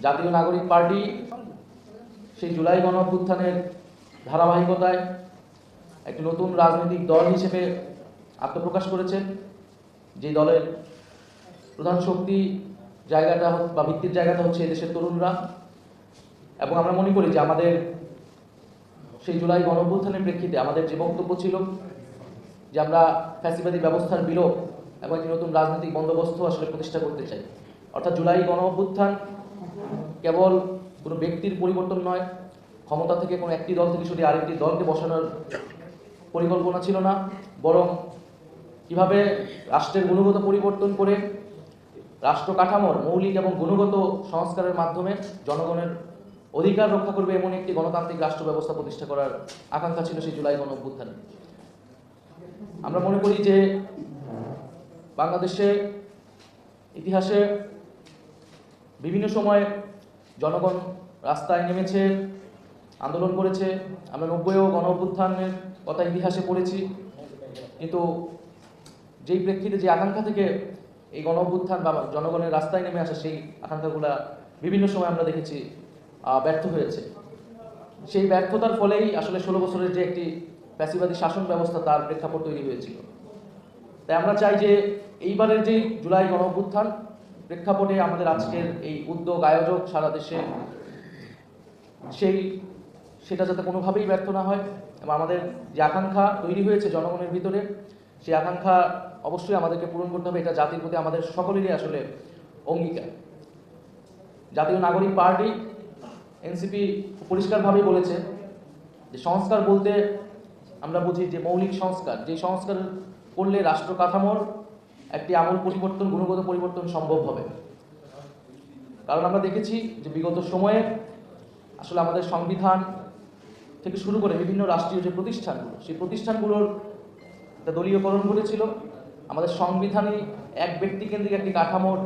জাতীয় নাগরিক পার্টি সেই জুলাই গণঅভ্যুত্থানের ধারাবাহিকতায় একটি নতুন রাজনৈতিক দল হিসেবে আত্মপ্রকাশ করেছে। যে দলের প্রধান শক্তি জায়গাটা বা ভিত্তির জায়গাটা হচ্ছে এদেশের তরুণরা। এবং আমরা মনে করি যে আমাদের সেই জুলাই গণঅভ্যুত্থানের প্রেক্ষিতে আমাদের যে বক্তব্য ছিল যে আমরা ফ্যাসিবাদী ব্যবস্থার বিলোপ এবং একটি নতুন রাজনৈতিক বন্দোবস্ত আসলে প্রতিষ্ঠা করতে চাই। অর্থাৎ জুলাই গণঅভ্যুত্থান কেবল কোনো ব্যক্তির পরিবর্তন নয়, ক্ষমতা থেকে কোনো একটি দল থেকে শুধু আরেকটি দলকে বসানোর পরিকল্পনা ছিল না, বরং কিভাবে রাষ্ট্রের গুণগত পরিবর্তন করে রাষ্ট্র কাঠামোর মৌলিক এবং গুণগত সংস্কারের মাধ্যমে জনগণের অধিকার রক্ষা করবে এমন একটি গণতান্ত্রিক রাষ্ট্র ব্যবস্থা প্রতিষ্ঠা করার আকাঙ্ক্ষা ছিল সেই জুলাই গণঅভ্যুত্থানে। আমরা মনে করি যে বাংলাদেশে ইতিহাসে বিভিন্ন সময় জনগণ রাস্তায় নেমেছে, আন্দোলন করেছে। আমরা 90-ও গণঅভ্যুত্থানের কথা ইতিহাসে পড়েছি, কিন্তু যেই প্রেক্ষিতে যে আকাঙ্ক্ষা থেকে এই গণঅভ্যুত্থান বা জনগণের রাস্তায় নেমে আসা সেই আকাঙ্ক্ষাগুলো বিভিন্ন সময় আমরা দেখেছি ব্যর্থ হয়েছে। সেই ব্যর্থতার ফলেই আসলে 16 বছরের যে একটি ফ্যাসিবাদী শাসন ব্যবস্থা তার প্রেক্ষাপট তৈরি হয়েছিল। তাই আমরা চাই যে এইবারের যে জুলাই গণঅভ্যুত্থান প্রেক্ষাপটে আমাদের আজকের এই উদ্যোগ আয়োজক সারা দেশে সেটা যাতে কোনোভাবেই ব্যর্থ না হয় এবং আমাদের যে আকাঙ্ক্ষা তৈরি হয়েছে জনগণের ভিতরে সেই আকাঙ্ক্ষা অবশ্যই আমাদেরকে পূরণ করতে হবে। এটা জাতির প্রতি আমাদের সকলেরই আসলে অঙ্গীকার। জাতীয় নাগরিক পার্টি এনসিপি পরিষ্কারভাবেই বলেছে যে সংস্কার বলতে আমরা বুঝি যে মৌলিক সংস্কার, যে সংস্কার করলে রাষ্ট্র কাঠামোর একটি আমূল পরিবর্তন, গুণগত পরিবর্তন সম্ভব হবে। কারণ আমরা দেখেছি যে বিগত সময়ে আসলে আমাদের সংবিধান থেকে শুরু করে বিভিন্ন রাষ্ট্রীয় যে প্রতিষ্ঠানগুলো, সেই প্রতিষ্ঠানগুলোর দলীয়করণ ঘটেছিল। আমাদের সংবিধানে এক ব্যক্তিকেন্দ্রিক একটি কাঠামোর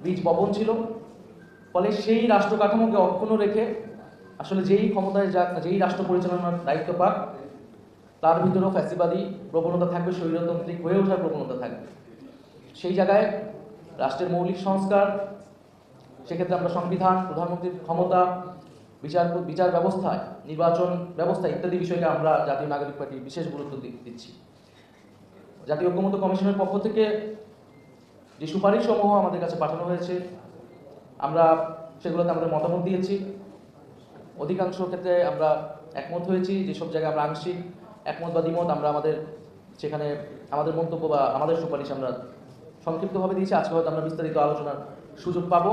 বীজ বপন ছিল। ফলে সেই রাষ্ট্র কাঠামোকে অক্ষুণ্ণ রেখে আসলে যেই ক্ষমতায় যাক না, যেই রাষ্ট্র পরিচালনার দায়িত্ব পাক, তার ভিতরেও ফ্যাসিবাদী প্রবণতা থাকবে, স্বৈরতান্ত্রিক হয়ে ওঠার প্রবণতা থাকবে। সেই জায়গায় রাষ্ট্রের মৌলিক সংস্কার, সেক্ষেত্রে আমরা সংবিধান, প্রধানমন্ত্রীর ক্ষমতা, বিচার ব্যবস্থায়, নির্বাচন ব্যবস্থা ইত্যাদি বিষয়কে আমরা জাতীয় নাগরিক পার্টি বিশেষ গুরুত্ব দিচ্ছি। জাতীয় ঐক্যমত্য কমিশনের পক্ষ থেকে যে সুপারিশসমূহ আমাদের কাছে পাঠানো হয়েছে, আমরা সেগুলোতে আমাদের মতামত দিয়েছি। অধিকাংশ ক্ষেত্রে আমরা একমত হয়েছি, যেসব জায়গায় আমরা আংশিক একমত বা দ্বিমত আমরা সেখানে আমাদের মন্তব্য বা আমাদের সুপারিশ আমরা সংক্ষিপ্তভাবে দিয়েছি। আজকে হয়তো আমরা বিস্তারিত আলোচনার সুযোগ পাবো।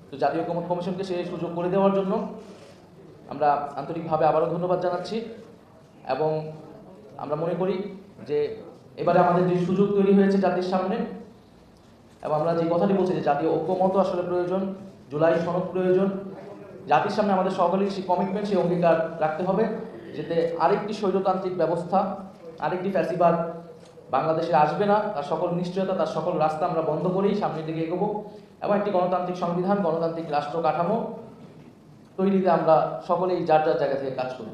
তো জাতীয় ঐক্যমত্য কমিশনকে সেই সুযোগ করে দেওয়ার জন্য আমরা আন্তরিকভাবে আবারও ধন্যবাদ জানাচ্ছি। এবং আমরা মনে করি যে এবারে আমাদের যে সুযোগ তৈরি হয়েছে জাতির সামনে, এবং আমরা যে কথাটি বলছি যে জাতীয় ঐক্যমত্য আসলে প্রয়োজন, জুলাই সনদ প্রয়োজন, জাতির সামনে আমাদের সকলের সেই কমিটমেন্ট, সেই অঙ্গীকার রাখতে হবে যাতে আরেকটি স্বৈরতান্ত্রিক ব্যবস্থা, আরেকটি ফ্যাসিবাদ বাংলাদেশে আসবে না। তার সকল নিশ্চয়তা, তার সকল রাস্তা আমরা বন্ধ করেই সামনের দিকে এগোবো এবং একটি গণতান্ত্রিক সংবিধান, গণতান্ত্রিক রাষ্ট্র কাঠামো তৈরিতে আমরা সকলেই যার যার জায়গা থেকে কাজ করব।